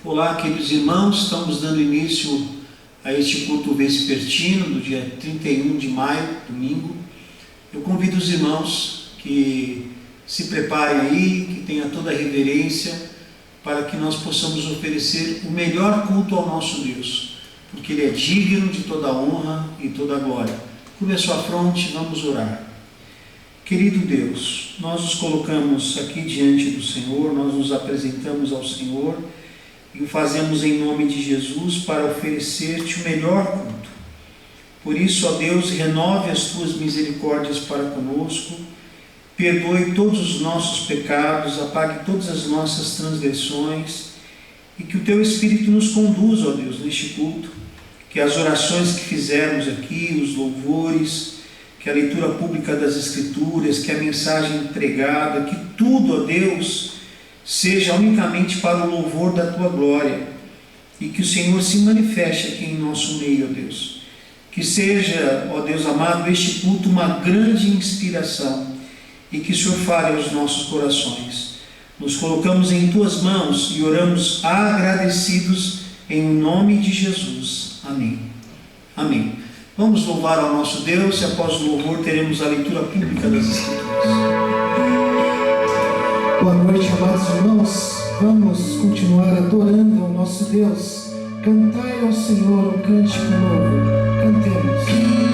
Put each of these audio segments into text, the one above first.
Olá, queridos irmãos, estamos dando início a este culto vespertino do dia 31 de maio, domingo. Eu convido os irmãos que se preparem aí, que tenham toda a reverência, para que nós possamos oferecer o melhor culto ao nosso Deus, porque Ele é digno de toda a honra e toda a glória. Curve a sua fronte, vamos orar. Querido Deus, nós nos colocamos aqui diante do Senhor, nós nos apresentamos ao Senhor e o fazemos em nome de Jesus para oferecer-te o melhor culto. Por isso, ó Deus, renove as tuas misericórdias para conosco, perdoe todos os nossos pecados, apague todas as nossas transgressões e que o teu Espírito nos conduza, ó Deus, neste culto, que as orações que fizermos aqui, os louvores, que a leitura pública das Escrituras, que a mensagem pregada, que tudo, ó Deus, seja unicamente para o louvor da tua glória e que o Senhor se manifeste aqui em nosso meio, ó Deus. Que seja, ó Deus amado, este culto uma grande inspiração e que o Senhor fale aos nossos corações. Nos colocamos em tuas mãos e oramos agradecidos em nome de Jesus. Amém. Amém. Vamos louvar ao nosso Deus e após o louvor teremos a leitura pública das Escrituras. Boa noite, amados irmãos. Vamos continuar adorando ao nosso Deus. Cantai ao Senhor um cântico novo. Cantemos.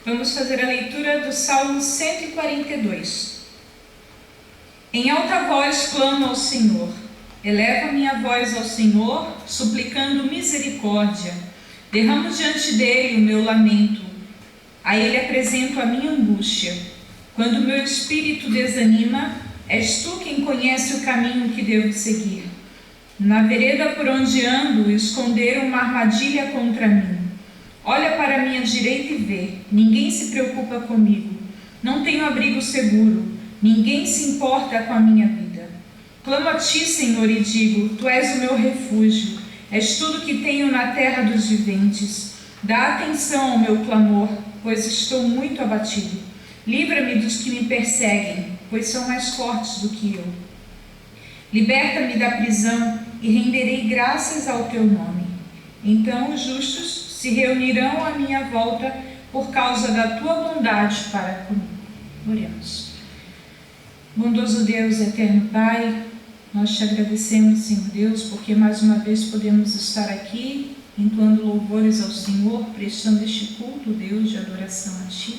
Vamos fazer a leitura do Salmo 142. Em alta voz clamo ao Senhor. Elevo minha voz ao Senhor, suplicando misericórdia. Derramo diante dele o meu lamento. A ele apresento a minha angústia. Quando o meu espírito desanima, és tu quem conhece o caminho que devo seguir. Na vereda por onde ando, esconderam uma armadilha contra mim. Olha para a minha direita e vê, ninguém se preocupa comigo. Não tenho abrigo seguro, ninguém se importa com a minha vida. Clamo a ti, Senhor, e digo, tu és o meu refúgio, és tudo que tenho na terra dos viventes. Dá atenção ao meu clamor, pois estou muito abatido. Livra-me dos que me perseguem, pois são mais fortes do que eu. Liberta-me da prisão e renderei graças ao teu nome. Então os justos se reunirão à minha volta por causa da tua bondade para comigo. Oremos. Bondoso Deus, eterno Pai, nós te agradecemos, Senhor Deus, porque mais uma vez podemos estar aqui, entoando louvores ao Senhor, prestando este culto, Deus, de adoração a Ti.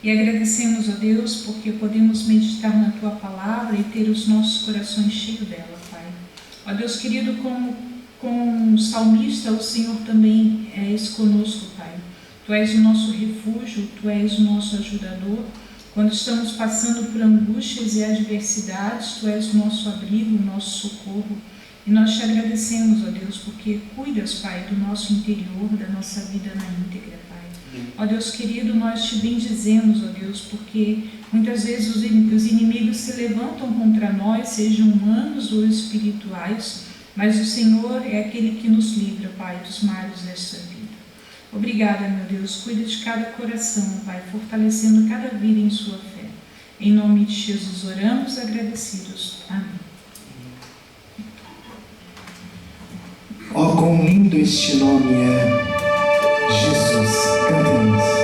E agradecemos, ó Deus, porque podemos meditar na Tua Palavra e ter os nossos corações cheios dela, Pai. Ó Deus querido, como salmista, o Senhor também és conosco, Pai. Tu és o nosso refúgio, Tu és o nosso ajudador. Quando estamos passando por angústias e adversidades, Tu és o nosso abrigo, o nosso socorro. E nós te agradecemos, ó Deus, porque cuidas, Pai, do nosso interior, da nossa vida na íntegra, Pai. Ó Deus querido, nós te bendizemos, ó Deus, porque muitas vezes os inimigos se levantam contra nós, sejam humanos ou espirituais, mas o Senhor é aquele que nos livra, Pai, dos males desta vida. Obrigada, meu Deus, cuida de cada coração, Pai, fortalecendo cada vida em sua fé. Em nome de Jesus oramos, agradecidos. Amém. Ó, quão lindo este nome é, Jesus. Cantemos.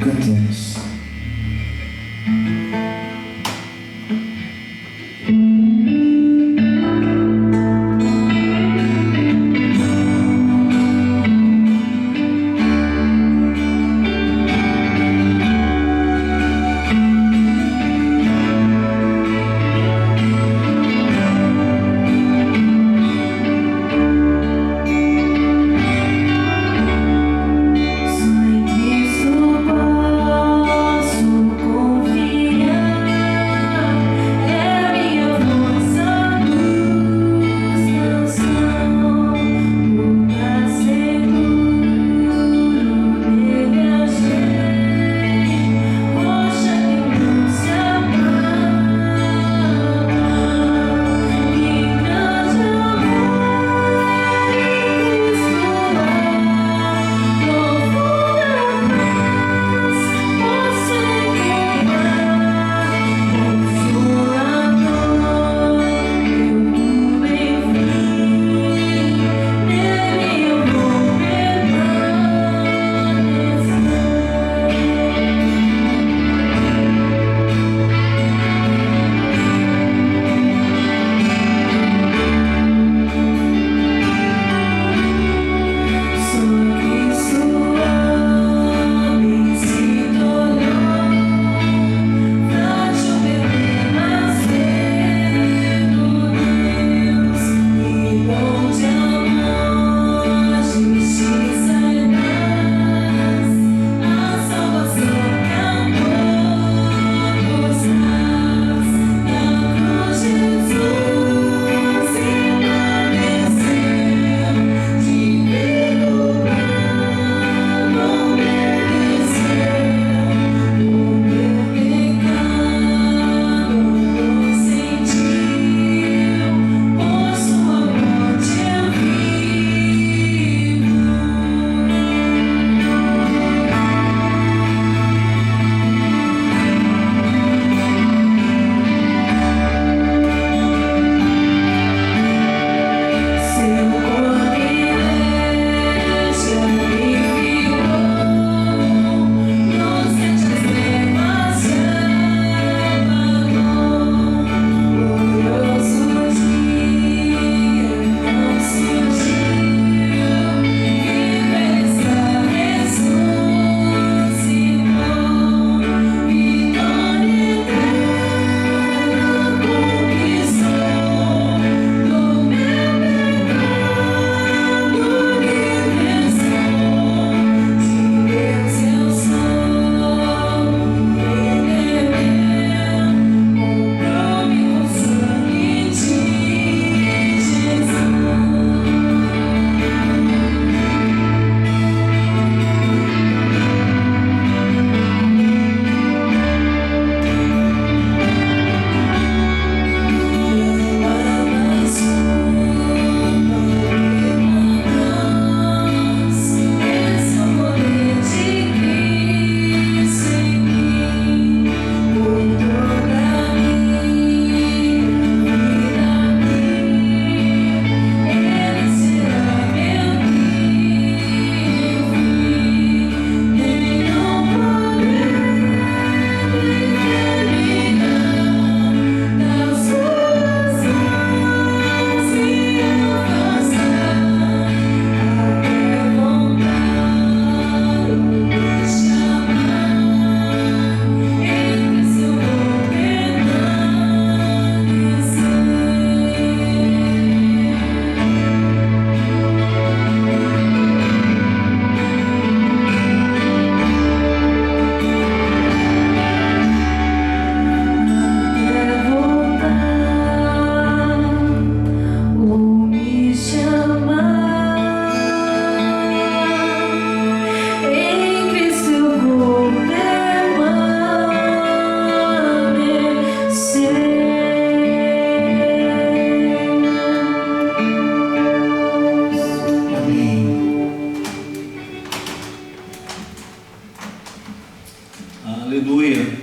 Cantemos.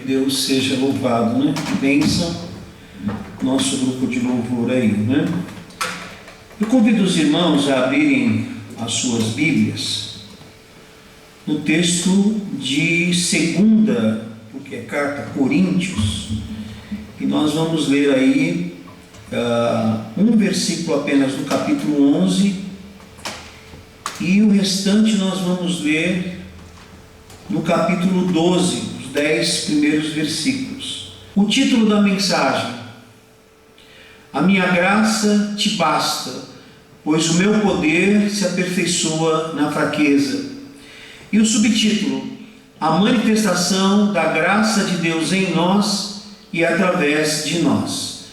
Deus seja louvado, né? Bênção, nosso grupo de louvor aí, né? Eu convido os irmãos a abrirem as suas Bíblias no texto de segunda, porque é carta a Coríntios, e nós vamos ler aí um versículo apenas do capítulo 11, e o restante nós vamos ler no capítulo 12, os 10 primeiros versículos. O título da mensagem: A minha graça te basta, pois o meu poder se aperfeiçoa na fraqueza. E o subtítulo: A manifestação da graça de Deus em nós e através de nós.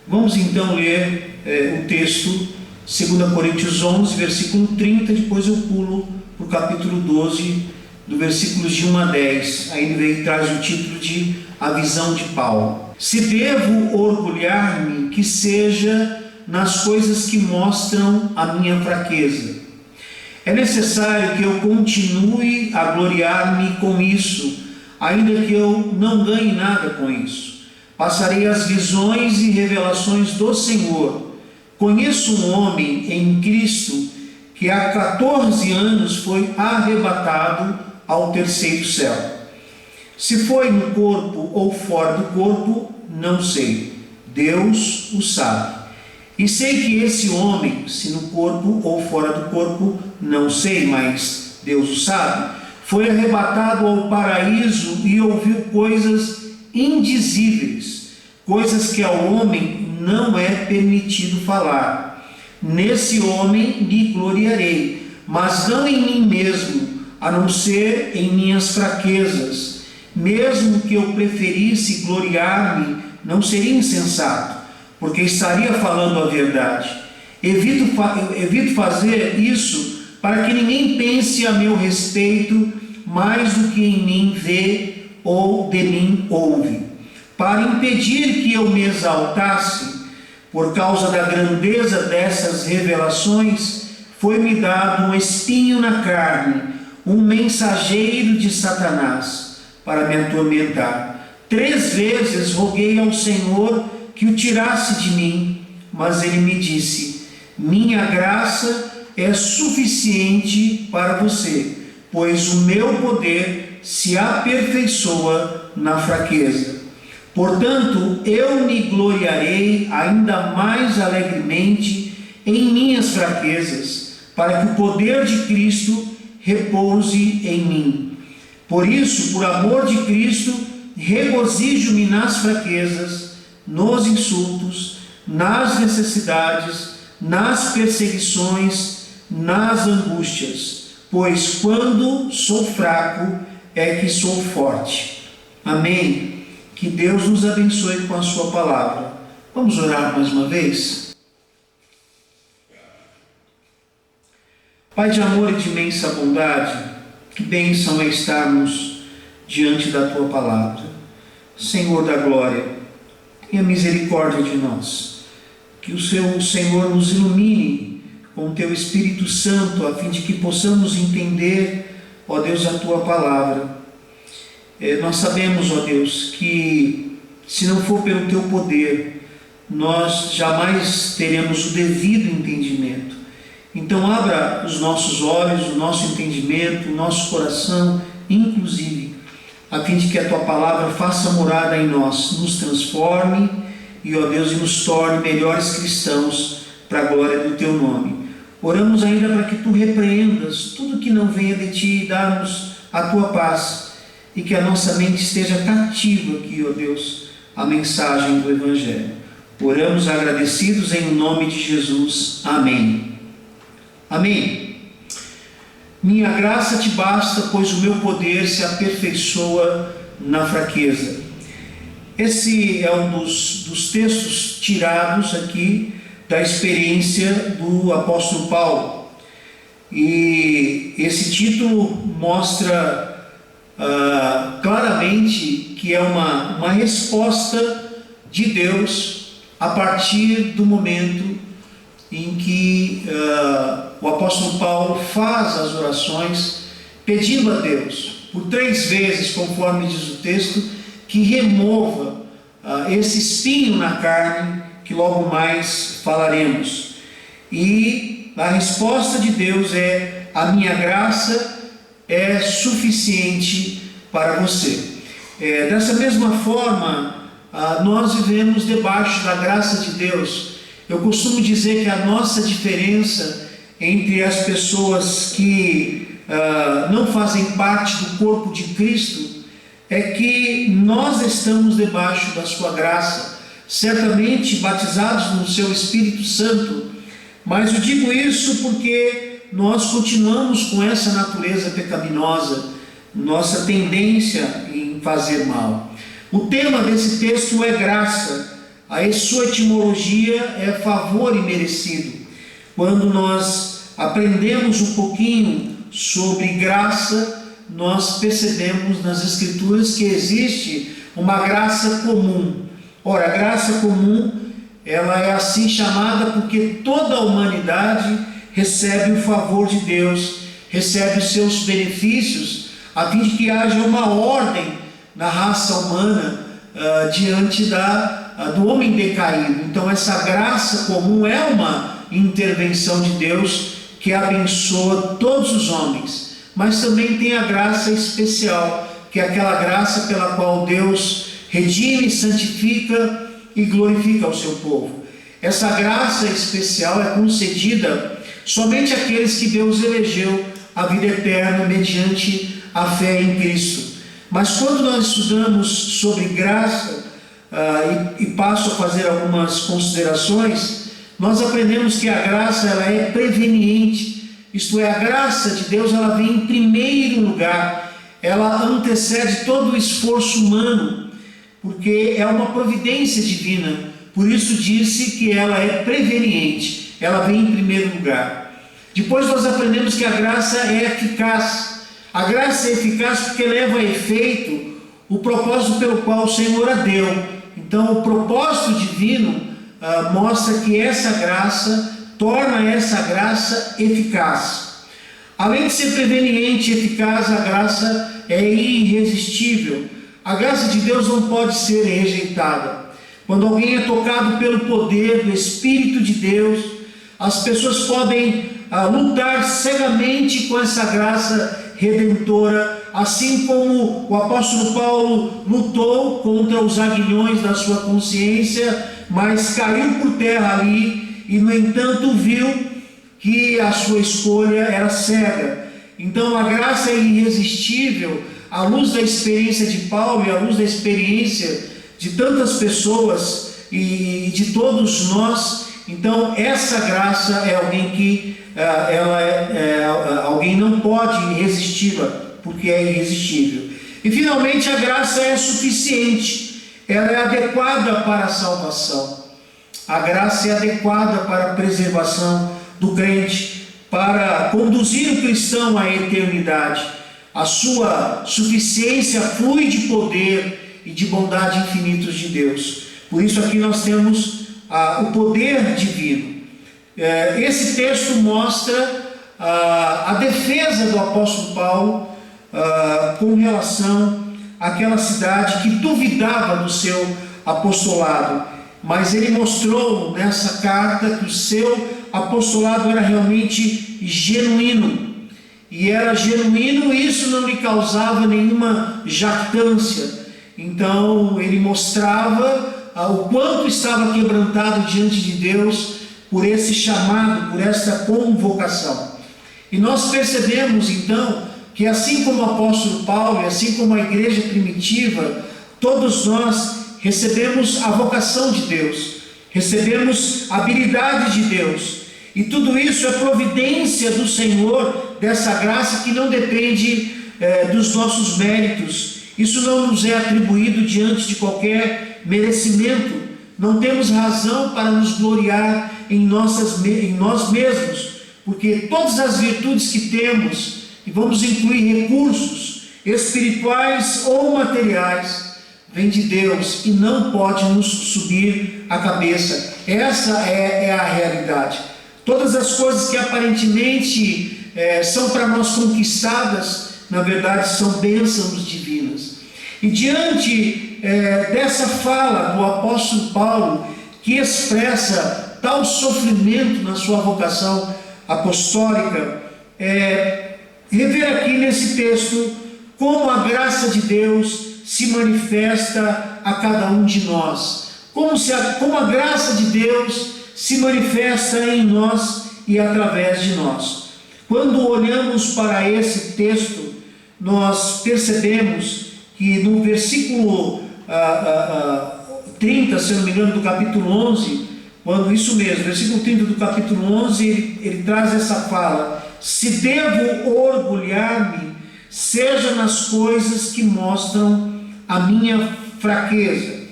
Vamos então ler o texto, 2 Coríntios 11, versículo 30, depois eu pulo para o capítulo 12, do versículos de 1 a 10. Aí ele traz o título de A Visão de Paulo. Se devo orgulhar-me, que seja nas coisas que mostram a minha fraqueza. É necessário que eu continue a gloriar-me com isso, ainda que eu não ganhe nada com isso. Passarei as visões e revelações do Senhor. Conheço um homem em Cristo que há 14 anos foi arrebatado ao terceiro céu. Se foi no corpo ou fora do corpo, não sei. Deus o sabe. E sei que esse homem, se no corpo ou fora do corpo, não sei, mas Deus o sabe, foi arrebatado ao paraíso e ouviu coisas indizíveis, coisas que ao homem não é permitido falar. Nesse homem me gloriarei, mas não em mim mesmo, a não ser em minhas fraquezas. Mesmo que eu preferisse gloriar-me, não seria insensato, porque estaria falando a verdade. Evito fazer isso para que ninguém pense a meu respeito mais do que em mim vê ou de mim ouve. Para impedir que eu me exaltasse, por causa da grandeza dessas revelações, foi-me dado um espinho na carne, um mensageiro de Satanás, para me atormentar. 3 vezes roguei ao Senhor que o tirasse de mim, mas ele me disse: minha graça é suficiente para você, pois o meu poder se aperfeiçoa na fraqueza. Portanto, eu me gloriarei ainda mais alegremente em minhas fraquezas, para que o poder de Cristo repouse em mim. Por isso, por amor de Cristo, regozijo-me nas fraquezas, nos insultos, nas necessidades, nas perseguições, nas angústias, pois quando sou fraco é que sou forte. Amém. Que Deus nos abençoe com a sua palavra. Vamos orar mais uma vez? Pai de amor e de imensa bondade, que bênção é estarmos diante da tua palavra. Senhor da glória, tenha misericórdia de nós. Que o Senhor nos ilumine com o teu Espírito Santo, a fim de que possamos entender, ó Deus, a tua palavra. Nós sabemos, ó Deus, que se não for pelo teu poder, nós jamais teremos o devido entendimento. Então abra os nossos olhos, o nosso entendimento, o nosso coração, inclusive, a fim de que a tua palavra faça morada em nós, nos transforme e, ó Deus, e nos torne melhores cristãos para a glória do teu nome. Oramos ainda para que tu repreendas tudo que não venha de ti e dar-nos a tua paz, e que a nossa mente esteja cativa aqui, ó Deus, a mensagem do Evangelho. Oramos agradecidos em nome de Jesus. Amém. Amém. Minha graça te basta, pois o meu poder se aperfeiçoa na fraqueza. Esse é um dos textos tirados aqui da experiência do apóstolo Paulo. E esse título mostra claramente que é uma resposta de Deus a partir do momento em que o apóstolo Paulo faz as orações pedindo a Deus por 3 vezes, conforme diz o texto, que remova esse espinho na carne, que logo mais falaremos. E a resposta de Deus é: a minha graça é suficiente para você. Dessa mesma forma, nós vivemos debaixo da graça de Deus. Eu costumo dizer que a nossa diferença entre as pessoas que não fazem parte do corpo de Cristo é que nós estamos debaixo da sua graça, certamente batizados no seu Espírito Santo, mas eu digo isso porque nós continuamos com essa natureza pecaminosa, nossa tendência em fazer mal. O tema desse texto é graça, a sua etimologia é favor imerecido. Quando nós aprendemos um pouquinho sobre graça, nós percebemos nas Escrituras que existe uma graça comum. Ora, a graça comum, ela é assim chamada porque toda a humanidade recebe o favor de Deus, recebe os seus benefícios, a fim de que haja uma ordem na raça humana diante do homem decaído. Então essa graça comum é uma intervenção de Deus que abençoa todos os homens, mas também tem a graça especial, que é aquela graça pela qual Deus redime, santifica e glorifica o seu povo. Essa graça especial é concedida somente àqueles que Deus elegeu a vida eterna mediante a fé em Cristo. Mas quando nós estudamos sobre graça, e passo a fazer algumas considerações, nós aprendemos que a graça ela é preveniente, isto é, a graça de Deus ela vem em primeiro lugar, ela antecede todo o esforço humano, porque é uma providência divina, por isso disse que ela é preveniente, ela vem em primeiro lugar. Depois nós aprendemos que a graça é eficaz. A graça é eficaz porque leva a efeito o propósito pelo qual o Senhor a deu. Então o propósito divino mostra que essa graça torna essa graça eficaz. Além de ser preveniente e eficaz, a graça é irresistível. A graça de Deus não pode ser rejeitada. Quando alguém é tocado pelo poder do Espírito de Deus, as pessoas podem lutar cegamente com essa graça redentora, assim como o apóstolo Paulo lutou contra os aguilhões da sua consciência, mas caiu por terra ali e no entanto viu que a sua escolha era cega. Então a graça é irresistível à luz da experiência de Paulo e à luz da experiência de tantas pessoas e de todos nós. Então essa graça é alguém que alguém não pode resisti-la, porque é irresistível. E finalmente a graça é suficiente, ela é adequada para a salvação. A graça é adequada para a preservação do crente, para conduzir o cristão à eternidade. A sua suficiência flui de poder e de bondade infinitos de Deus. Por isso aqui nós temos o poder divino. Esse texto mostra a defesa do apóstolo Paulo com relação àquela cidade que duvidava do seu apostolado, mas ele mostrou nessa carta que o seu apostolado era realmente genuíno, e era genuíno, e isso não lhe causava nenhuma jactância. Então ele mostrava o quanto estava quebrantado diante de Deus por esse chamado, por essa convocação. E nós percebemos então que assim como o apóstolo Paulo e assim como a igreja primitiva, todos nós recebemos a vocação de Deus, recebemos a habilidade de Deus, e tudo isso é providência do Senhor, dessa graça que não depende dos nossos méritos. Isso não nos é atribuído diante de qualquer merecimento. Não temos razão para nos gloriar em nós mesmos, porque todas as virtudes que temos, e vamos incluir recursos espirituais ou materiais, vem de Deus e não pode nos subir a cabeça. Essa é a realidade. Todas as coisas que aparentemente são para nós conquistadas, na verdade são bênçãos divinas. E diante dessa fala do apóstolo Paulo, que expressa tal sofrimento na sua vocação apostólica, rever aqui nesse texto como a graça de Deus se manifesta a cada um de nós. Como a graça de Deus se manifesta em nós e através de nós. Quando olhamos para esse texto, nós percebemos que no versículo 30, se não me engano, do capítulo 11, versículo 30 do capítulo 11, ele traz essa fala: se devo orgulhar-me, seja nas coisas que mostram a minha fraqueza.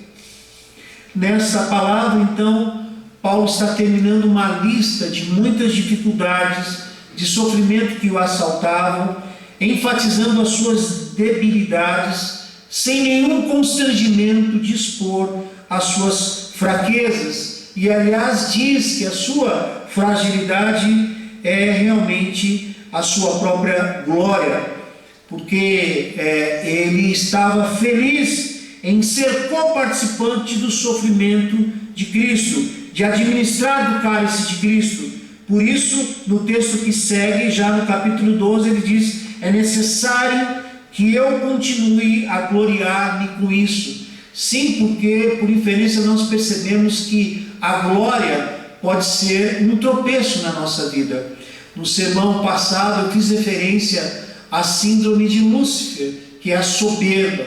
Nessa palavra, então, Paulo está terminando uma lista de muitas dificuldades, de sofrimento que o assaltavam, enfatizando as suas debilidades, sem nenhum constrangimento de expor as suas fraquezas. E, aliás, diz que a sua fragilidade é realmente a sua própria glória, porque ele estava feliz em ser coparticipante do sofrimento de Cristo, de administrar do cálice de Cristo. Por isso, no texto que segue, já no capítulo 12, ele diz: é necessário que eu continue a gloriar-me com isso. Sim, porque por inferência nós percebemos que a glória pode ser um tropeço na nossa vida. No sermão passado eu fiz referência à síndrome de Lúcifer, que é a soberba.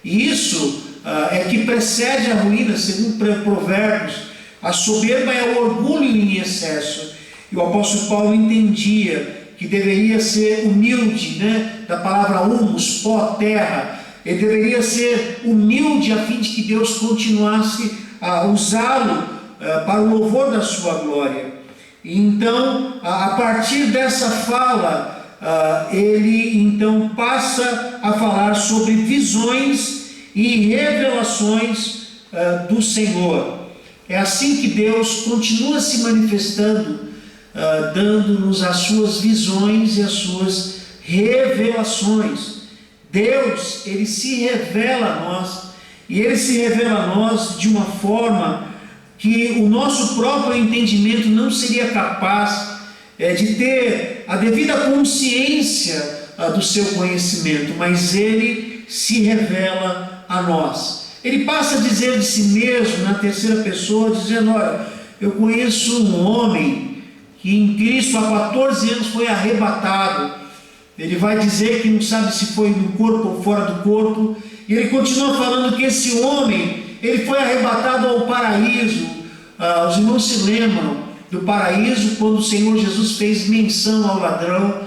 E isso é que precede a ruína, segundo Provérbios. A soberba é o orgulho em excesso. E o apóstolo Paulo entendia que deveria ser humilde, da palavra humus, pó, terra. Ele deveria ser humilde a fim de que Deus continuasse a usá-lo para o louvor da sua glória. E então, a partir dessa fala, ele então passa a falar sobre visões e revelações do Senhor. É assim que Deus continua se manifestando, dando-nos as suas visões e as suas revelações. Deus, ele se revela a nós, e ele se revela a nós de uma forma que o nosso próprio entendimento não seria capaz de ter a devida consciência do seu conhecimento, mas ele se revela a nós. Ele passa a dizer de si mesmo, na terceira pessoa, dizendo: olha, eu conheço um homem que em Cristo há 14 anos foi arrebatado. Ele vai dizer que não sabe se foi no corpo ou fora do corpo, e ele continua falando que esse homem, ele foi arrebatado ao paraíso. Os irmãos se lembram do paraíso, quando o Senhor Jesus fez menção ao ladrão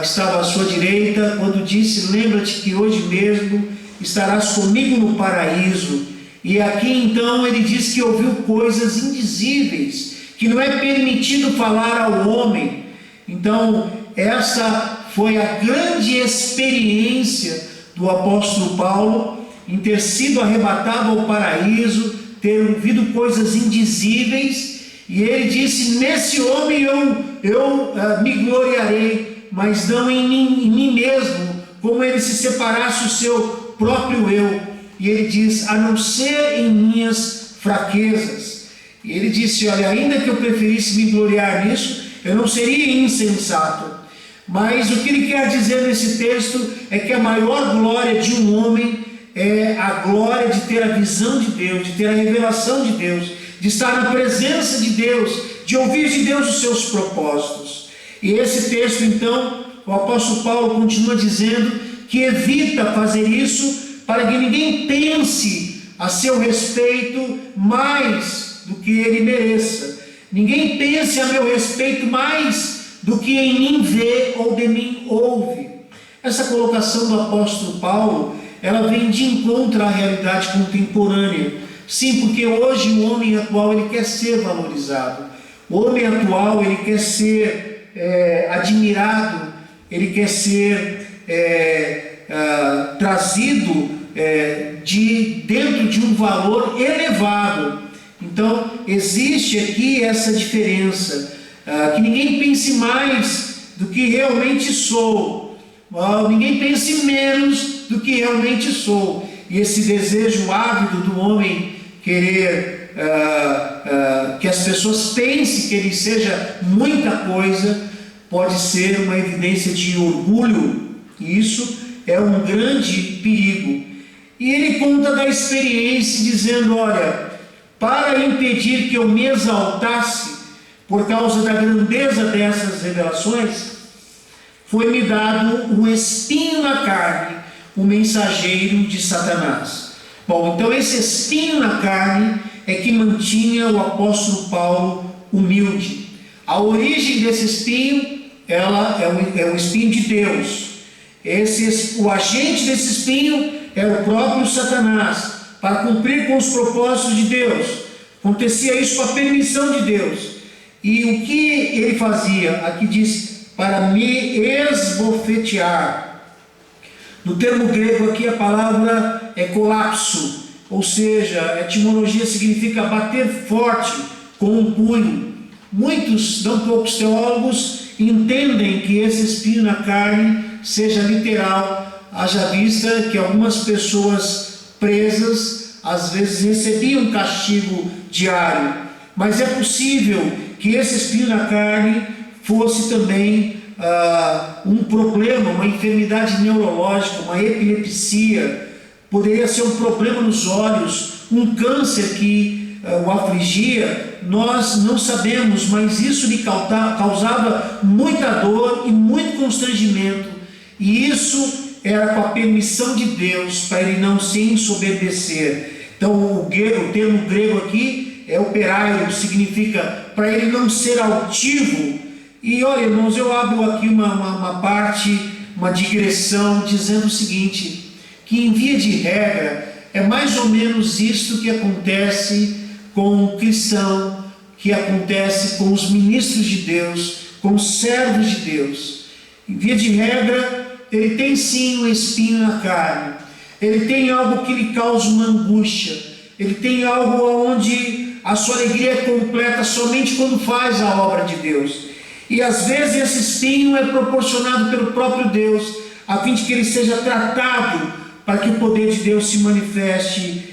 que estava à sua direita, quando disse: lembra-te que hoje mesmo estarás comigo no paraíso. E aqui então ele diz que ouviu coisas indizíveis, que não é permitido falar ao homem. Então essa foi a grande experiência do apóstolo Paulo, em ter sido arrebatado ao paraíso, ter ouvido coisas indizíveis. E ele disse: nesse homem eu me gloriarei, mas não em mim mesmo, como ele se separasse o seu próprio eu. E ele diz: a não ser em minhas fraquezas. E ele disse: olha, ainda que eu preferisse me gloriar nisso, eu não seria insensato. Mas o que ele quer dizer nesse texto é que a maior glória de um homem é a glória de ter a visão de Deus, de ter a revelação de Deus, de estar na presença de Deus, de ouvir de Deus os seus propósitos. E esse texto, então, o apóstolo Paulo continua dizendo que evita fazer isso para que ninguém pense a seu respeito mais do que ele mereça. Ninguém pense a meu respeito mais do que em mim vê ou de mim ouve. Essa colocação do apóstolo Paulo, ela vem de encontro à realidade contemporânea. Sim, porque hoje o homem atual, ele quer ser valorizado. O homem atual, ele quer ser admirado, ele quer ser trazido dentro de um valor elevado. Então, existe aqui essa diferença. Que ninguém pense mais do que realmente sou, ninguém pense menos do que realmente sou. E esse desejo ávido do homem querer que as pessoas pensem que ele seja muita coisa, pode ser uma evidência de orgulho, e isso é um grande perigo. E ele conta da experiência dizendo: olha, para impedir que eu me exaltasse por causa da grandeza dessas revelações, foi-me dado um espinho na carne, o mensageiro de Satanás. Bom, então esse espinho na carne é que mantinha o apóstolo Paulo humilde. A origem desse espinho, ela é o espinho de Deus. O agente desse espinho é o próprio Satanás, para cumprir com os propósitos de Deus. Acontecia isso com a permissão de Deus. E o que ele fazia? Aqui diz: para me esbofetear. No termo grego aqui a palavra é colapso, ou seja, a etimologia significa bater forte com um punho. Muitos, não poucos teólogos, entendem que esse espinho na carne seja literal, haja vista que algumas pessoas presas às vezes recebiam castigo diário, mas é possível que esse espinho na carne fosse também um problema, uma enfermidade neurológica, uma epilepsia, poderia ser um problema nos olhos, um câncer que o afligia, nós não sabemos, mas isso lhe causava muita dor e muito constrangimento, e isso era com a permissão de Deus, para ele não se ensoberbecer. Então o termo grego aqui é operaio, significa para ele não ser altivo. E olha, irmãos, eu abro aqui uma parte, uma digressão, dizendo o seguinte, que em via de regra, é mais ou menos isto que acontece com o cristão, que acontece com os ministros de Deus, com os servos de Deus. Em via de regra, ele tem sim um espinho na carne, ele tem algo que lhe causa uma angústia, ele tem algo onde a sua alegria é completa somente quando faz a obra de Deus. E às vezes esse espinho é proporcionado pelo próprio Deus, a fim de que ele seja tratado, para que o poder de Deus se manifeste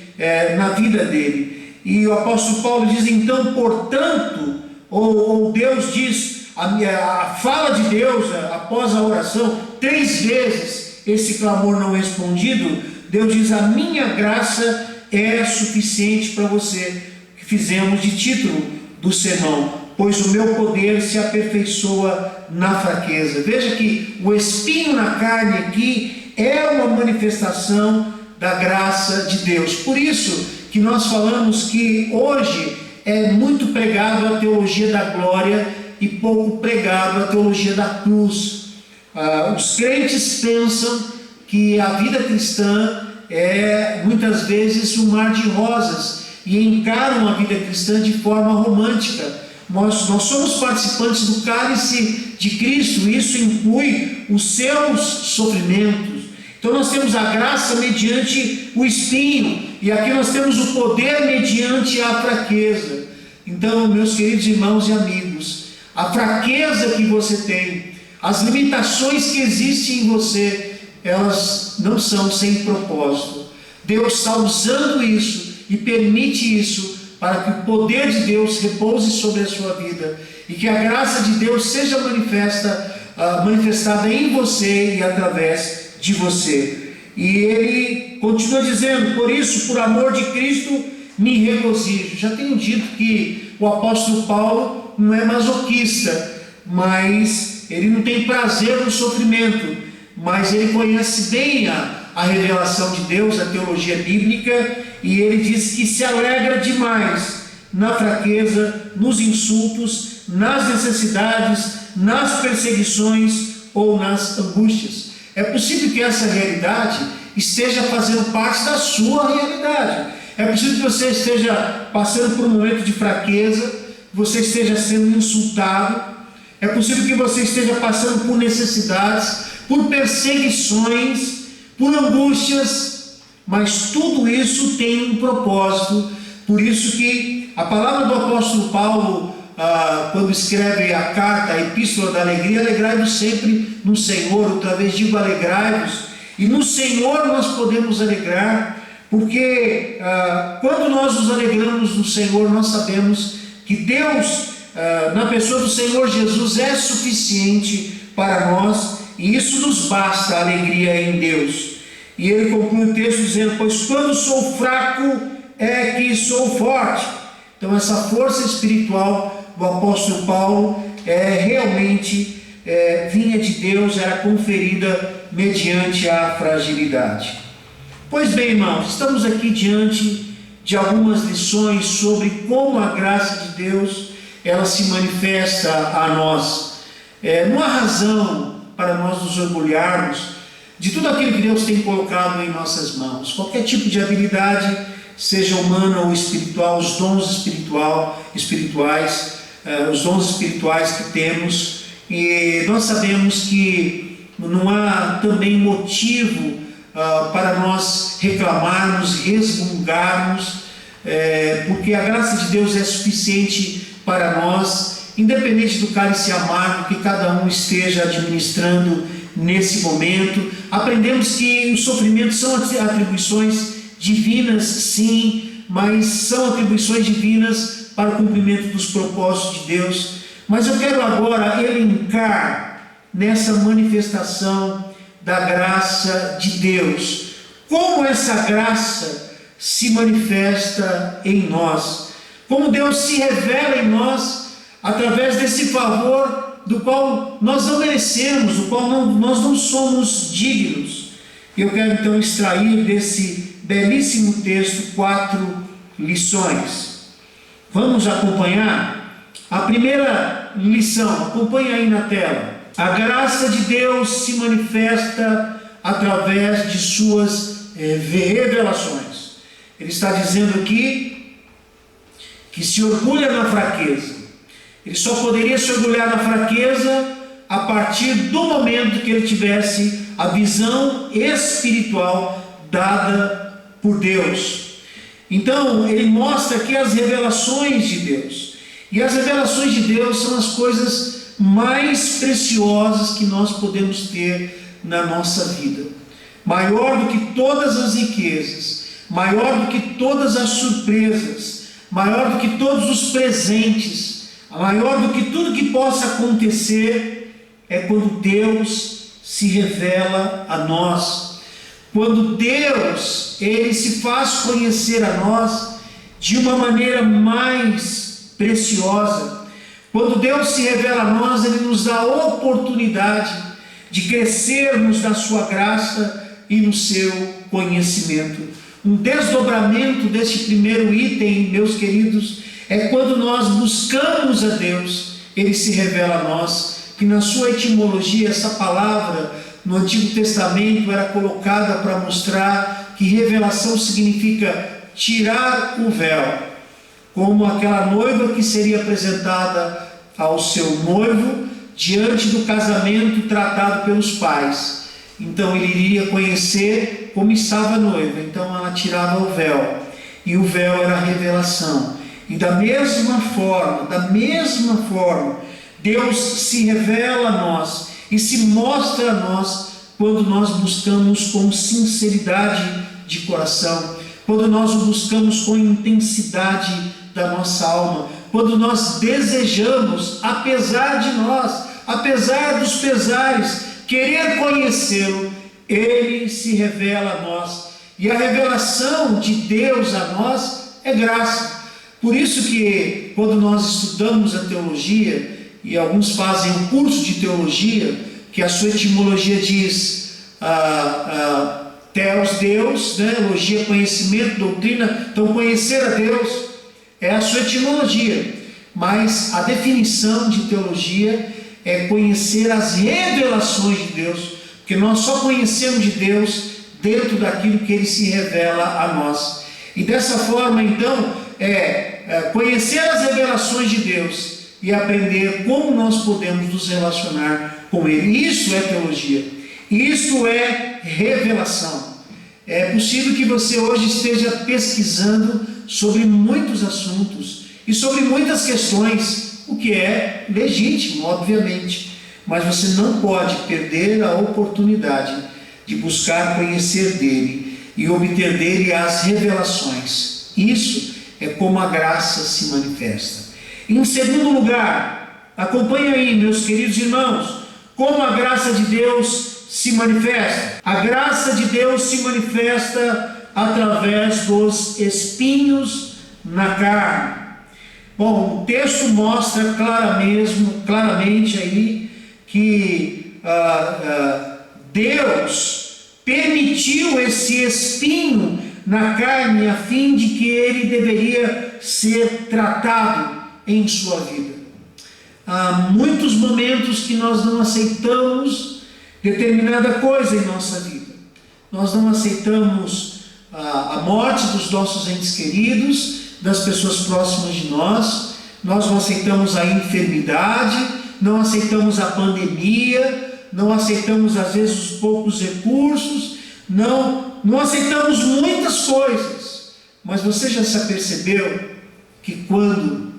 na vida dele. E o apóstolo Paulo diz então, portanto, ou Deus diz, a fala de Deus após a oração, 3 vezes esse clamor não respondido, Deus diz: a minha graça é suficiente para você, que fizemos de título do sermão, pois o meu poder se aperfeiçoa na fraqueza. Veja que o espinho na carne aqui é uma manifestação da graça de Deus. Por isso que nós falamos que hoje é muito pregado a teologia da glória e pouco pregado a teologia da cruz. Os crentes pensam que a vida cristã é muitas vezes um mar de rosas e encaram a vida cristã de forma romântica. Nós somos participantes do cálice de Cristo, isso inclui os seus sofrimentos. Então nós temos a graça mediante o espinho, e aqui nós temos o poder mediante a fraqueza. Então, meus queridos irmãos e amigos, a fraqueza que você tem, as limitações que existem em você, elas não são sem propósito. Deus está usando isso e permite isso para que o poder de Deus repouse sobre a sua vida e que a graça de Deus seja manifestada em você e através de você. E ele continua dizendo: por isso, por amor de Cristo, me regozijo. Já tenho dito que o apóstolo Paulo não é masoquista, mas ele não tem prazer no sofrimento, mas ele conhece bem a revelação de Deus, a teologia bíblica, e ele diz que se alegra demais na fraqueza, nos insultos, nas necessidades, nas perseguições ou nas angústias. É possível que essa realidade esteja fazendo parte da sua realidade. É possível que você esteja passando por um momento de fraqueza, você esteja sendo insultado. É possível que você esteja passando por necessidades, por perseguições, por angústias, mas tudo isso tem um propósito. Por isso que a palavra do apóstolo Paulo, quando escreve a carta, a epístola da alegria: alegrai-vos sempre no Senhor. Outra vez digo, alegrai-vos, e no Senhor nós podemos alegrar, porque quando nós nos alegramos no Senhor, nós sabemos que Deus na pessoa do Senhor Jesus é suficiente para nós, e isso nos basta, a alegria em Deus. E ele conclui o texto dizendo: pois quando sou fraco é que sou forte. Então essa força espiritual do apóstolo Paulo realmente vinha de Deus, era conferida mediante a fragilidade. Pois bem, irmãos, estamos aqui diante de algumas lições sobre como a graça de Deus ela se manifesta a nós. Não há razão para nós nos orgulharmos de tudo aquilo que Deus tem colocado em nossas mãos. Qualquer tipo de habilidade, seja humana ou espiritual, os dons espirituais, os dons espirituais que temos, e nós sabemos que não há também motivo para nós reclamarmos, resmungarmos, porque a graça de Deus é suficiente para nós, independente do cálice amargo que cada um esteja administrando nesse momento. Aprendemos que os sofrimentos são atribuições divinas, sim, mas são atribuições divinas para o cumprimento dos propósitos de Deus. Mas eu quero agora elencar nessa manifestação da graça de Deus, como essa graça se manifesta em nós, como Deus se revela em nós através desse favor do qual nós não merecemos, do qual nós não somos dignos. Eu quero então extrair desse belíssimo texto 4 lições. Vamos acompanhar? A primeira lição, acompanhe aí na tela. A graça de Deus se manifesta através de suas revelações. Ele está dizendo aqui que se orgulha na fraqueza. Ele só poderia se orgulhar na fraqueza a partir do momento que ele tivesse a visão espiritual dada por Deus. Então, ele mostra aqui as revelações de Deus. E as revelações de Deus são as coisas mais preciosas que nós podemos ter na nossa vida. Maior do que todas as riquezas, maior do que todas as surpresas, maior do que todos os presentes, maior do que tudo que possa acontecer, é quando Deus se revela a nós. Quando Deus, Ele se faz conhecer a nós de uma maneira mais preciosa. Quando Deus se revela a nós, Ele nos dá a oportunidade de crescermos na sua graça e no seu conhecimento. Um desdobramento deste primeiro item, meus queridos, é quando nós buscamos a Deus, Ele se revela a nós, que na sua etimologia, essa palavra no Antigo Testamento era colocada para mostrar que revelação significa tirar o véu, como aquela noiva que seria apresentada ao seu noivo diante do casamento tratado pelos pais. Então ele iria conhecer como estava a noiva, então ela tirava o véu, e o véu era a revelação. E da mesma forma, Deus se revela a nós e se mostra a nós quando nós buscamos com sinceridade de coração, quando nós o buscamos com intensidade da nossa alma, quando nós desejamos, apesar de nós, apesar dos pesares, querer conhecê-lo. Ele se revela a nós, e a revelação de Deus a nós é graça. Por isso que quando nós estudamos a teologia, e alguns fazem um curso de teologia, que a sua etimologia diz Theos, Deus, né? Logia, conhecimento, doutrina. Então conhecer a Deus é a sua etimologia, mas a definição de teologia é conhecer as revelações de Deus, porque nós só conhecemos de Deus dentro daquilo que Ele se revela a nós. E dessa forma, então, conhecer as revelações de Deus e aprender como nós podemos nos relacionar com Ele. Isso é teologia, isso é revelação. É possível que você hoje esteja pesquisando sobre muitos assuntos e sobre muitas questões, o que é legítimo, obviamente, mas você não pode perder a oportunidade de buscar conhecer dele e obter dele as revelações. Isso é como a graça se manifesta. Em segundo lugar, acompanhe aí, meus queridos irmãos, como a graça de Deus se manifesta. A graça de Deus se manifesta através dos espinhos na carne. Bom, o texto mostra claramente aí que Deus permitiu esse espinho na carne a fim de que ele deveria ser tratado em sua vida. Há muitos momentos que nós não aceitamos determinada coisa em nossa vida. Nós não aceitamos a morte dos nossos entes queridos, das pessoas próximas de nós. Nós não aceitamos a enfermidade, não aceitamos a pandemia, não aceitamos às vezes os poucos recursos, não aceitamos muitas coisas. Mas você já se apercebeu que quando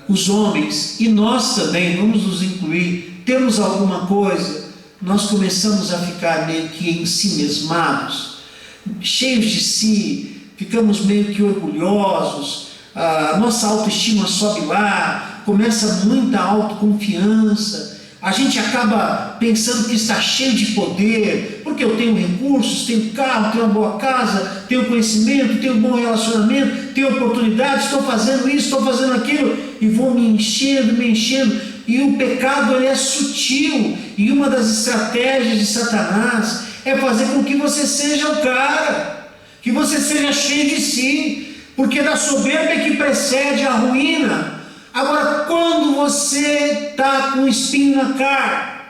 os homens, e nós também, vamos nos incluir, temos alguma coisa, nós começamos a ficar meio que ensimesmados, cheios de si, ficamos meio que orgulhosos, a nossa autoestima sobe lá, começa muita autoconfiança, a gente acaba pensando que está cheio de poder, porque eu tenho recursos, tenho carro, tenho uma boa casa, tenho conhecimento, tenho um bom relacionamento, tenho oportunidade, estou fazendo isso, estou fazendo aquilo, e vou me enchendo, e o pecado ele é sutil, e uma das estratégias de Satanás é fazer com que você seja o cara, que você seja cheio de si, porque da soberba é que precede a ruína. Agora, quando você está com espinho na carne,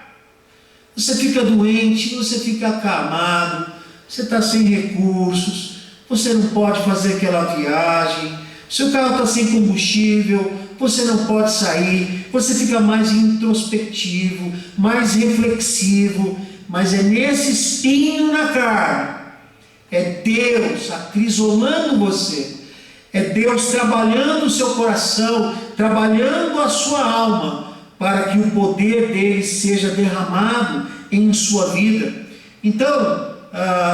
você fica doente, você fica acamado, você está sem recursos, você não pode fazer aquela viagem, seu carro está sem combustível, você não pode sair, você fica mais introspectivo, mais reflexivo, mas é nesse espinho na carne, é Deus acrisolando você, é Deus trabalhando o seu coração, trabalhando a sua alma, para que o poder dele seja derramado em sua vida. Então,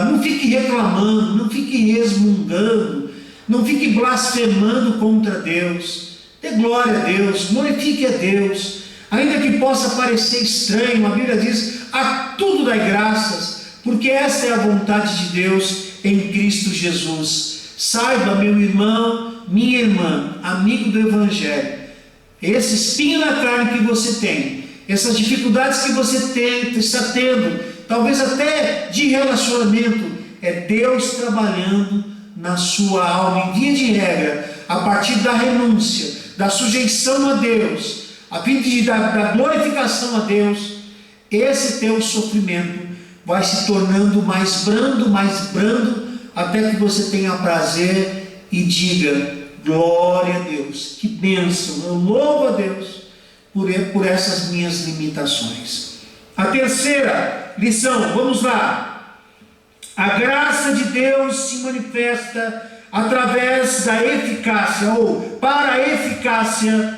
não fique reclamando, não fique resmungando, não fique blasfemando contra Deus. Dê glória a Deus, glorifique a Deus, ainda que possa parecer estranho. A Bíblia diz: a tudo dai graças, porque esta é a vontade de Deus em Cristo Jesus. Saiba, meu irmão, minha irmã, amigo do Evangelho, esse espinho na carne que você tem, essas dificuldades que você está tendo, talvez até de relacionamento, é Deus trabalhando na sua alma, em via de regra, a partir da renúncia, da sujeição a Deus, a fim de da glorificação a Deus. Esse teu sofrimento vai se tornando mais brando, até que você tenha prazer e diga: glória a Deus, que bênção, eu louvo a Deus por essas minhas limitações. A terceira lição, vamos lá. A graça de Deus se manifesta através da eficácia, ou para a eficácia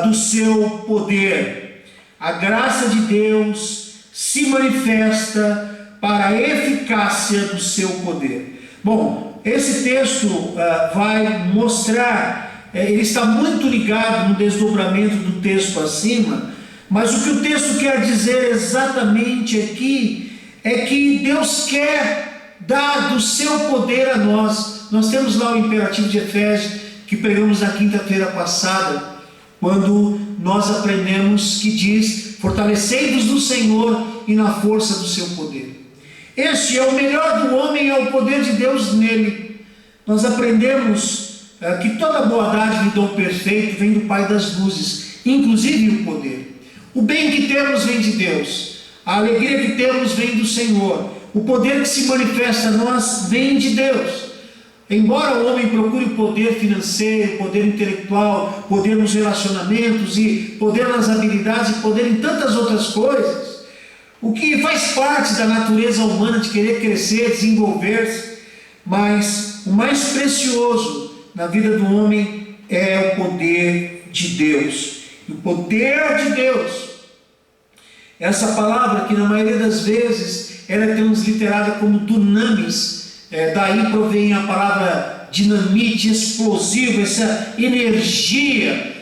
do seu poder. A graça de Deus se manifesta para a eficácia do seu poder. Bom, esse texto vai mostrar, ele está muito ligado no desdobramento do texto acima, mas o que o texto quer dizer exatamente aqui é que Deus quer dar do seu poder a nós. Nós temos lá o imperativo de Efésios, que pregamos na quinta-feira passada, quando nós aprendemos que diz: fortalecei-vos no Senhor e na força do seu poder. Este é o melhor do homem, é o poder de Deus nele. Nós aprendemos que toda boa dádiva e dom perfeito vem do Pai das luzes, inclusive o poder. O bem que temos vem de Deus, a alegria que temos vem do Senhor, o poder que se manifesta a nós vem de Deus. Embora o homem procure poder financeiro, poder intelectual, poder nos relacionamentos, e poder nas habilidades, e poder em tantas outras coisas, o que faz parte da natureza humana de querer crescer, desenvolver-se, mas o mais precioso na vida do homem é o poder de Deus. E o poder de Deus, essa palavra que na maioria das vezes ela é transliterada como dunamis, daí provém a palavra dinamite explosiva, essa energia.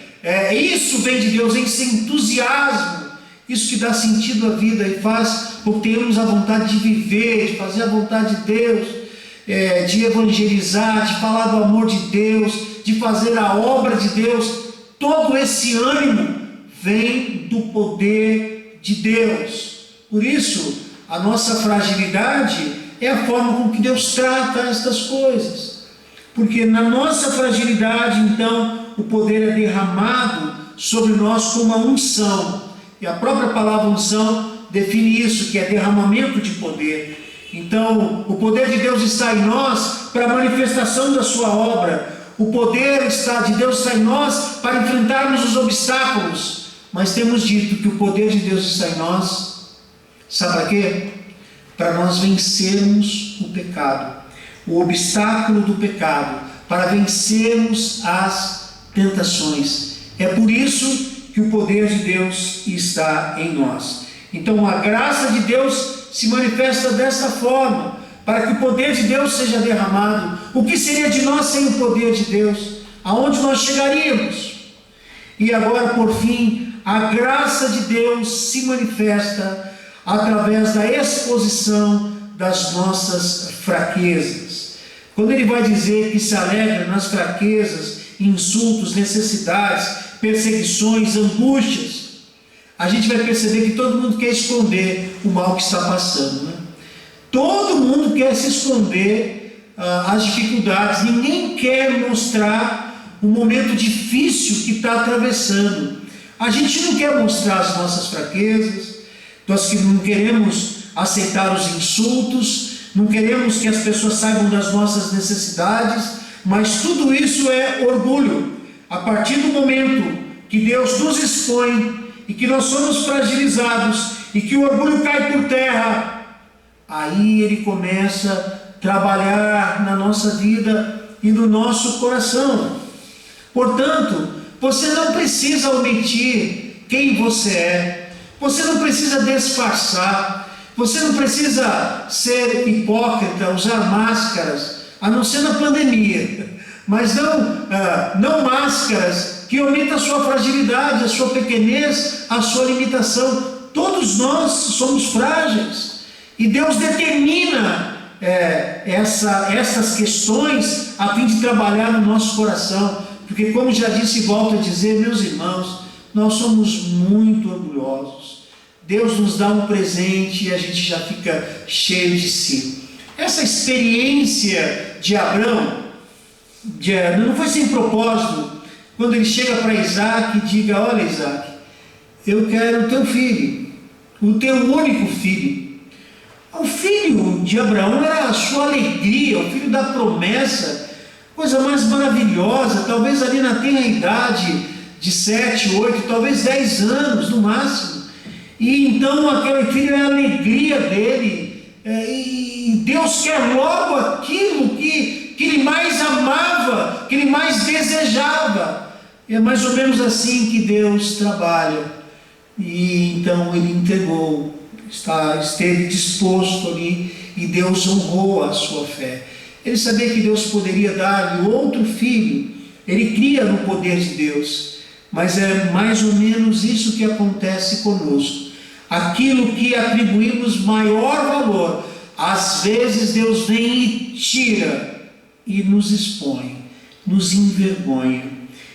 Isso vem de Deus, esse entusiasmo, isso que dá sentido à vida e faz com que tenhamos a vontade de viver, de fazer a vontade de Deus, de evangelizar, de falar do amor de Deus, de fazer a obra de Deus. Todo esse ânimo vem do poder de Deus. Por isso, a nossa fragilidade é a forma com que Deus trata estas coisas. Porque na nossa fragilidade, então, o poder é derramado sobre nós com uma unção. E a própria palavra unção define isso, que é derramamento de poder. Então, o poder de Deus está em nós para a manifestação da sua obra. O poder de Deus está em nós para enfrentarmos os obstáculos. Mas temos dito que o poder de Deus está em nós, sabe para quê? Para nós vencermos o pecado, o obstáculo do pecado, para vencermos as tentações. É por isso que o poder de Deus está em nós. Então a graça de Deus se manifesta desta forma, para que o poder de Deus seja derramado. O que seria de nós sem o poder de Deus? Aonde nós chegaríamos? E agora, por fim, a graça de Deus se manifesta através da exposição das nossas fraquezas. Quando ele vai dizer que se alegra nas fraquezas, insultos, necessidades, perseguições, angústias, a gente vai perceber que todo mundo quer esconder o mal que está passando, né? Todo mundo quer se esconder as dificuldades, ninguém quer mostrar o momento difícil que está atravessando. A gente não quer mostrar as nossas fraquezas, nós que não queremos aceitar os insultos, não queremos que as pessoas saibam das nossas necessidades, mas tudo isso é orgulho. A partir do momento que Deus nos expõe e que nós somos fragilizados e que o orgulho cai por terra, aí ele começa a trabalhar na nossa vida e no nosso coração. Portanto, você não precisa omitir quem você é, você não precisa disfarçar, você não precisa ser hipócrita, usar máscaras, a não ser na pandemia, mas não máscaras que omitam a sua fragilidade, a sua pequenez, a sua limitação. Todos nós somos frágeis. E Deus determina essas questões a fim de trabalhar no nosso coração. Porque, como já disse e volto a dizer, meus irmãos, nós somos muito orgulhosos. Deus nos dá um presente e a gente já fica cheio de si. Essa experiência de Abraão, não foi sem propósito, quando ele chega para Isaac e diga: olha, Isaac, eu quero o teu filho, o teu único filho. O filho de Abraão era a sua alegria, o filho da promessa, coisa mais maravilhosa. Talvez ali na tenra idade de 7, 8, talvez 10 anos no máximo. E então aquele filho é a alegria dele, e Deus quer logo aquilo que ele mais amava, que ele mais desejava. É mais ou menos assim que Deus trabalha. E então ele entregou, esteve disposto ali, e Deus honrou a sua fé. Ele sabia que Deus poderia dar-lhe outro filho, ele cria no poder de Deus, mas é mais ou menos isso que acontece conosco. Aquilo que atribuímos maior valor, às vezes Deus vem e tira, e nos expõe, nos envergonha,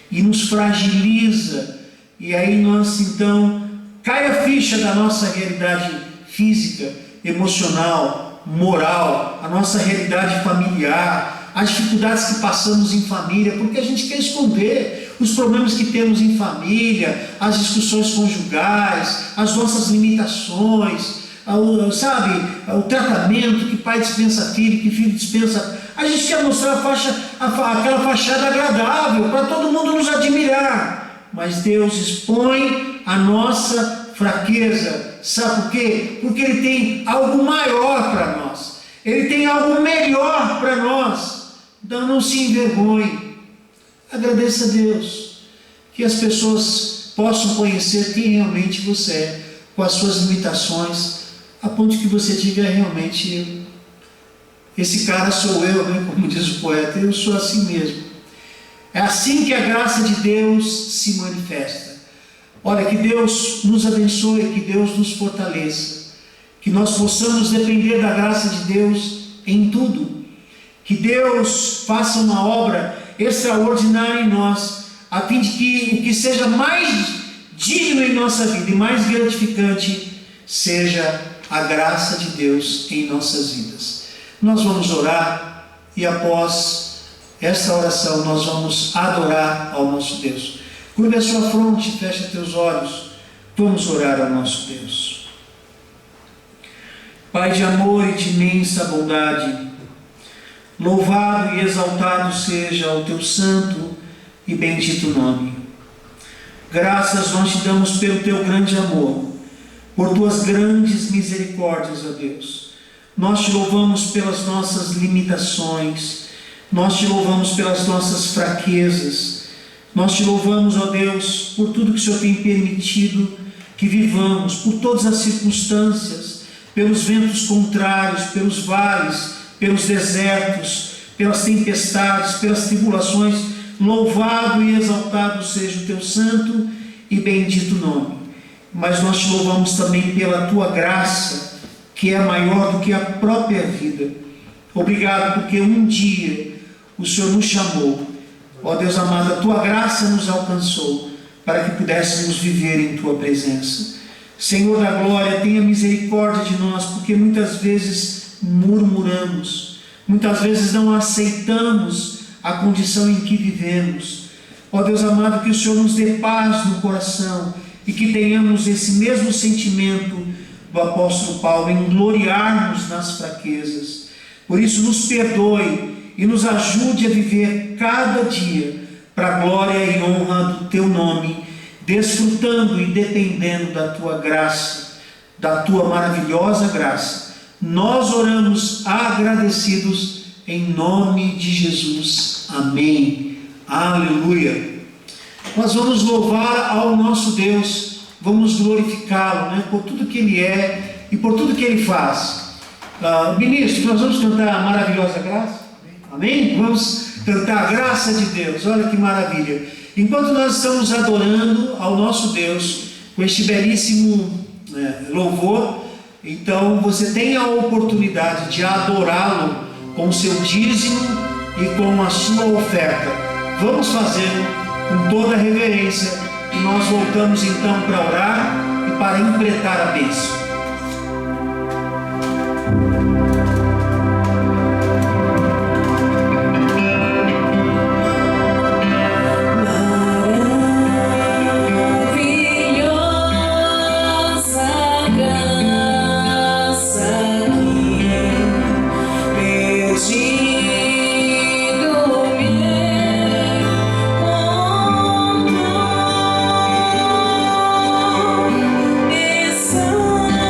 e nos fragiliza, e aí nós então cai a ficha da nossa realidade física, emocional, moral, a nossa realidade familiar, as dificuldades que passamos em família, porque a gente quer esconder os problemas que temos em família, as discussões conjugais, as nossas limitações, o tratamento que pai dispensa filho, que filho dispensa. A gente quer mostrar aquela fachada agradável para todo mundo nos admirar, mas Deus expõe a nossa fraqueza. Sabe por quê? Porque Ele tem algo maior para nós, Ele tem algo melhor para nós. Então não se envergonhe, agradeça a Deus, que as pessoas possam conhecer quem realmente você é, com as suas limitações, a ponto que você diga: realmente esse cara sou eu, né? Como diz o poeta, eu sou assim mesmo. É assim que a graça de Deus se manifesta. Olha, que Deus nos abençoe, que Deus nos fortaleça, que nós possamos depender da graça de Deus em tudo, que Deus faça uma obra extraordinária em nós, a fim de que o que seja mais digno em nossa vida e mais gratificante seja a graça de Deus em nossas vidas. Nós vamos orar e após esta oração nós vamos adorar ao nosso Deus. Curve a sua fronte, feche teus olhos, vamos orar ao nosso Deus. Pai de amor e de imensa bondade, louvado e exaltado seja o teu santo e bendito nome. Graças nós te damos pelo teu grande amor, por tuas grandes misericórdias, ó Deus. Nós te louvamos pelas nossas limitações, nós te louvamos pelas nossas fraquezas, nós te louvamos, ó Deus, por tudo que o Senhor tem permitido que vivamos, por todas as circunstâncias, pelos ventos contrários, pelos vales, pelos desertos, pelas tempestades, pelas tribulações. Louvado e exaltado seja o teu santo e bendito nome. Mas nós te louvamos também pela tua graça, que é maior do que a própria vida. Obrigado porque um dia o Senhor nos chamou. Ó Deus amado, a tua graça nos alcançou para que pudéssemos viver em tua presença. Senhor da glória, tenha misericórdia de nós, porque muitas vezes murmuramos, muitas vezes não aceitamos a condição em que vivemos. Ó Deus amado, que o Senhor nos dê paz no coração e que tenhamos esse mesmo sentimento do apóstolo Paulo em gloriarmos nas fraquezas. Por isso nos perdoe e nos ajude a viver cada dia para a glória e honra do teu nome, desfrutando e dependendo da tua graça, da tua maravilhosa graça. Nós oramos agradecidos em nome de Jesus. Amém. Aleluia. Nós vamos louvar ao nosso Deus, vamos glorificá-lo, né, por tudo que Ele é e por tudo que Ele faz. Ministro, nós vamos cantar a maravilhosa graça. Amém? Vamos cantar a graça de Deus. Olha que maravilha. Enquanto nós estamos adorando ao nosso Deus com este belíssimo louvor, então você tem a oportunidade de adorá-lo com o seu dízimo e com a sua oferta. Vamos fazer com toda a reverência e nós voltamos então para orar e para impletar a bênção. Sun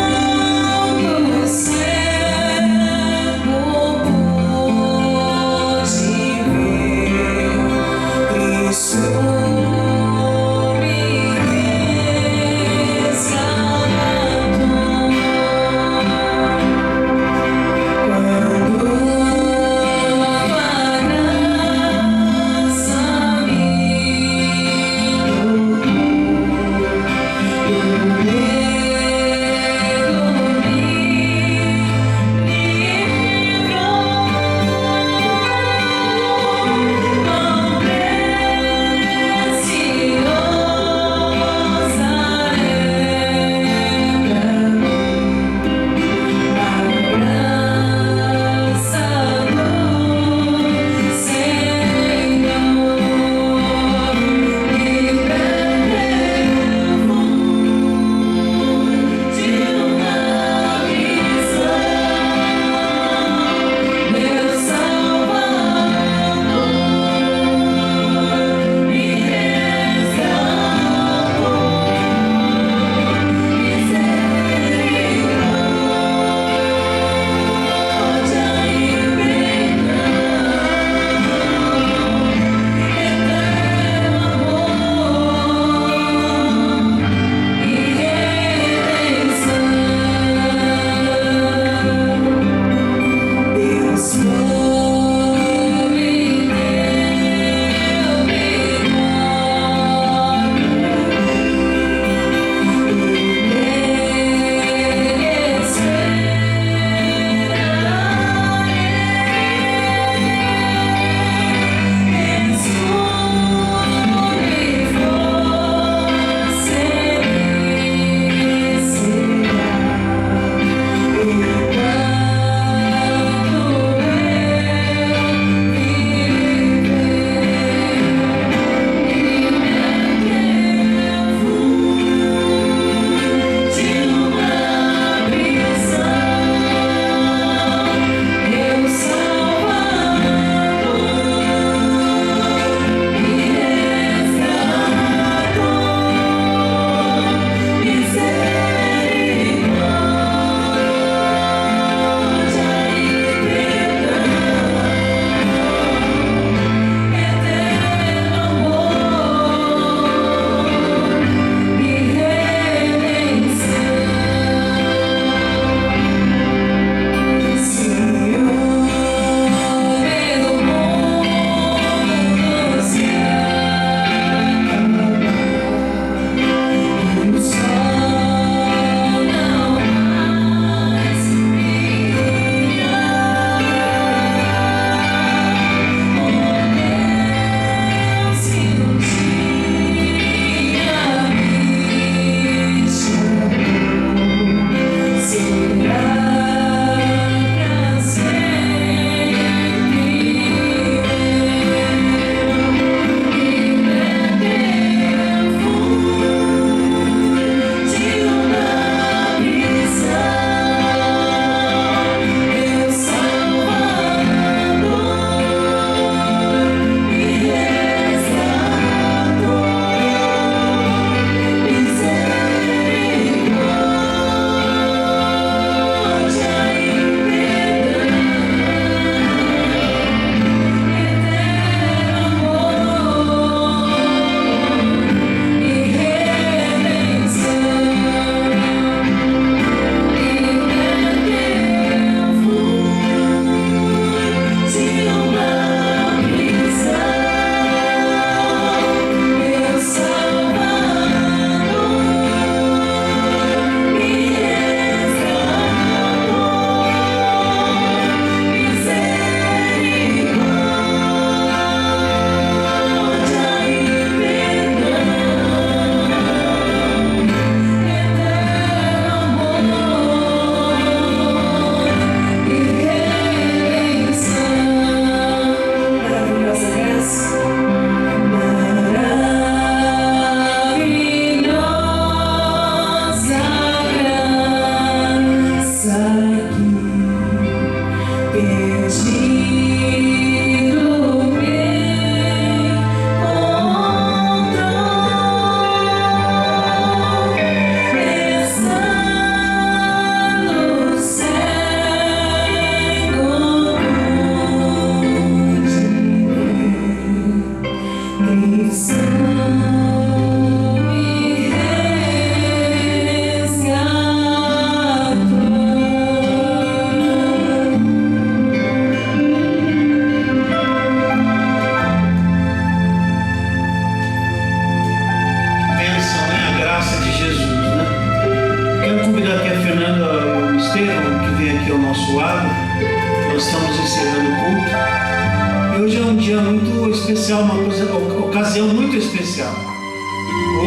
especial, uma ocasião muito especial.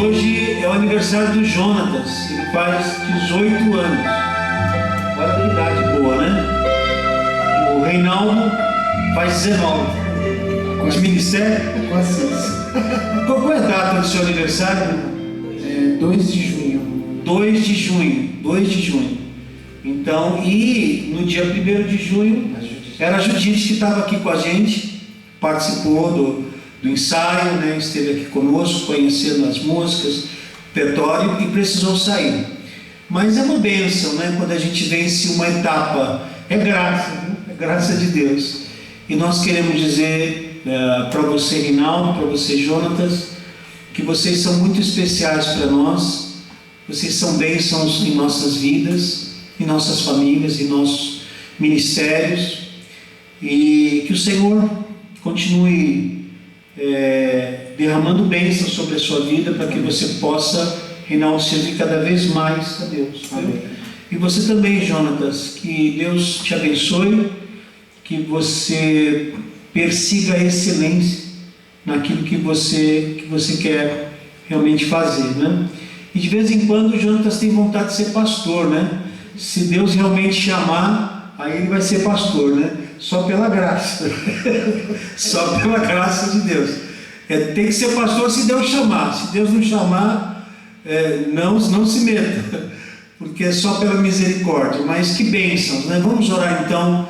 Hoje é o aniversário do Jonatas, ele faz 18 anos. Olha que idade boa, né? O Reinaldo faz 19. De ministério? Quase isso. Qual é a data do seu aniversário? 2 de junho. 2 de junho. 2 de junho. Então, e no dia 1º de junho, era a Judite que estava aqui com a gente, participou do ensaio, né? Esteve aqui conosco, conhecendo as músicas, o repertório, e precisou sair. Mas é uma bênção, né? Quando a gente vence uma etapa, é graça, né? É graça de Deus. E nós queremos dizer para você, Reinaldo, para você, Jonatas, que vocês são muito especiais para nós, vocês são bênçãos em nossas vidas, em nossas famílias, em nossos ministérios, e que o Senhor continue derramando bênçãos sobre a sua vida, para que você possa, Reinaldo, servir cada vez mais a Deus. E você também, Jonatas, que Deus te abençoe, que você persiga a excelência naquilo que você quer realmente fazer, né? E de vez em quando o Jonatas tem vontade de ser pastor, né? Se Deus realmente chamar, aí ele vai ser pastor, né? Só pela graça. Só pela graça de Deus. Tem que ser pastor se Deus chamar. Se Deus não chamar, não se meta, porque é só pela misericórdia. Mas que bênçãos, né? Vamos orar então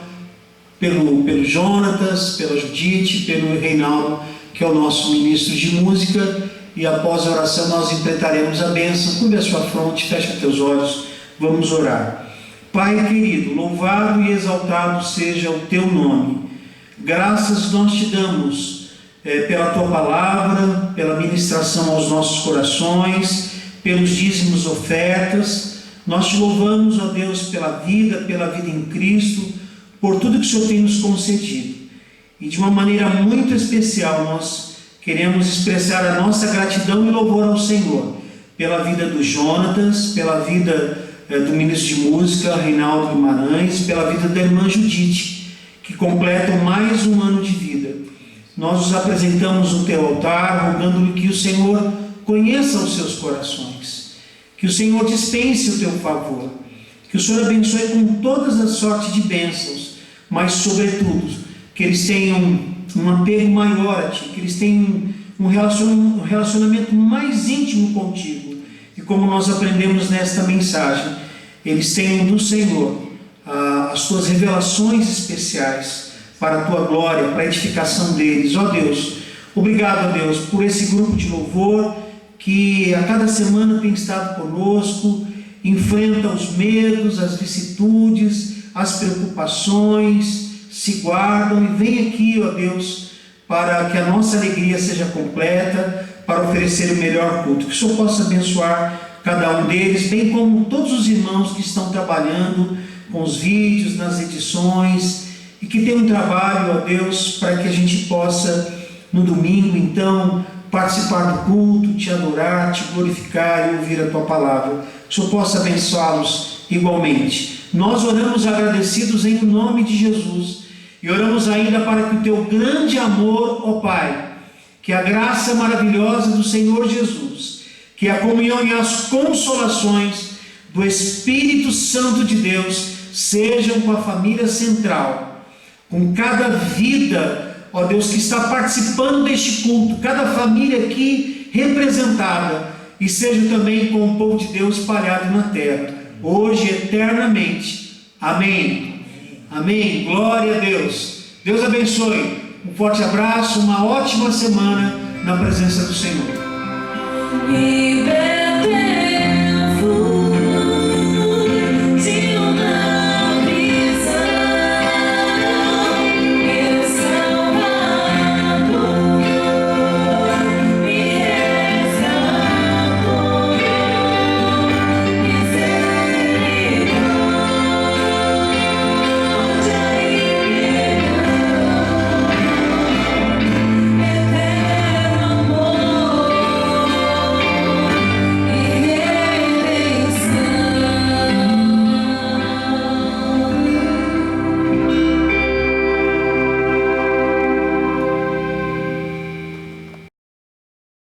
pelo Jonatas, pela Judite, pelo Reinaldo, que é o nosso ministro de música, e após a oração nós enfrentaremos a bênção. Curve a sua fronte, fecha teus olhos, vamos orar. Pai querido, louvado e exaltado seja o teu nome. Graças nós te damos pela tua palavra, pela ministração aos nossos corações, pelos dízimos, ofertas. Nós te louvamos, ó Deus, pela vida em Cristo, por tudo que o Senhor tem nos concedido. E de uma maneira muito especial nós queremos expressar a nossa gratidão e louvor ao Senhor pela vida do Jonatas, pela vida do ministro de música Reinaldo Guimarães, pela vida da irmã Judite, que completam mais um ano de vida. Nós os apresentamos no teu altar, rogando-lhe que o Senhor conheça os seus corações, que o Senhor dispense o teu favor, que o Senhor abençoe com todas as sortes de bênçãos, mas sobretudo que eles tenham um apego maior a Ti, que eles tenham um relacionamento mais íntimo contigo. E como nós aprendemos nesta mensagem, eles tenham do Senhor as Tuas revelações especiais para a Tua glória, para a edificação deles. Ó Deus, obrigado, ó Deus, por esse grupo de louvor que a cada semana tem estado conosco, enfrenta os medos, as vicissitudes, as preocupações, se guardam e vem aqui, ó Deus, para que a nossa alegria seja completa, para oferecer o melhor culto. Que o Senhor possa abençoar cada um deles, bem como todos os irmãos que estão trabalhando com os vídeos, nas edições, e que tem um trabalho, ó Deus, para que a gente possa, no domingo, então, participar do culto, te adorar, te glorificar e ouvir a Tua palavra. Que o Senhor possa abençoá-los igualmente. Nós oramos agradecidos em nome de Jesus e oramos ainda para que o Teu grande amor, ó Pai, que a graça maravilhosa do Senhor Jesus, que a comunhão e as consolações do Espírito Santo de Deus sejam com a família central, com cada vida, ó Deus, que está participando deste culto, cada família aqui representada, e seja também com o povo de Deus espalhado na terra, hoje e eternamente. Amém. Amém. Glória a Deus. Deus abençoe. Um forte abraço, uma ótima semana na presença do Senhor.